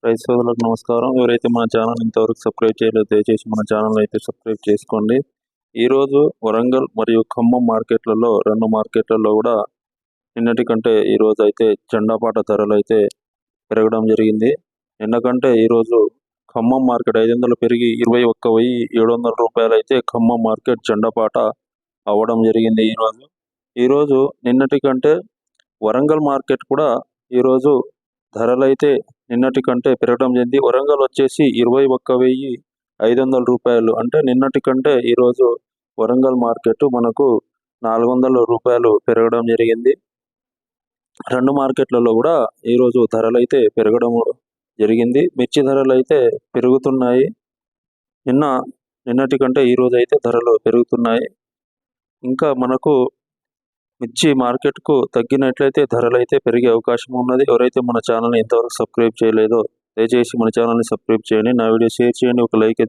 రైతు సోదరులకు నమస్కారం. ఎవరైతే మన ఛానల్ ఇంతవరకు సబ్స్క్రైబ్ చేయలేదో దయచేసి మన ఛానల్ అయితే సబ్స్క్రైబ్ చేసుకోండి. ఈరోజు వరంగల్ మరియు ఖమ్మం మార్కెట్లలో 2 మార్కెట్లలో కూడా నిన్నటి కంటే ఈరోజు అయితే జెండాపాట ధరలు అయితే పెరగడం జరిగింది. నిన్న కంటే ఈరోజు ఖమ్మం మార్కెట్ 500 పెరిగి 21,700 రూపాయలు అయితే ఖమ్మం మార్కెట్ జెండాపాట అవ్వడం జరిగింది. ఈరోజు నిన్నటి కంటే వరంగల్ మార్కెట్ కూడా ఈరోజు ధరలైతే నిన్నటి కంటే పెరగడం జరిగింది. వరంగల్ వచ్చేసి 21,500 రూపాయలు, అంటే నిన్నటి కంటే ఈరోజు వరంగల్ మార్కెట్ మనకు 400 రూపాయలు పెరగడం జరిగింది. 2 మార్కెట్లలో కూడా ఈరోజు ధరలైతే పెరగడం జరిగింది. మిర్చి ధరలు అయితే పెరుగుతున్నాయి. నిన్నటి కంటే ఈరోజు అయితే ధరలు పెరుగుతున్నాయి. ఇంకా మనకు మిర్చి మార్కెట్కు తగ్గినట్లయితే ధరలు అయితే పెరిగే అవకాశం ఉన్నది. ఎవరైతే మన ఛానల్ని ఇంతవరకు సబ్స్క్రైబ్ చేయలేదో దయచేసి మన ఛానల్ని సబ్స్క్రైబ్ చేయండి. నా వీడియో షేర్ చేయండి, ఒక లైక్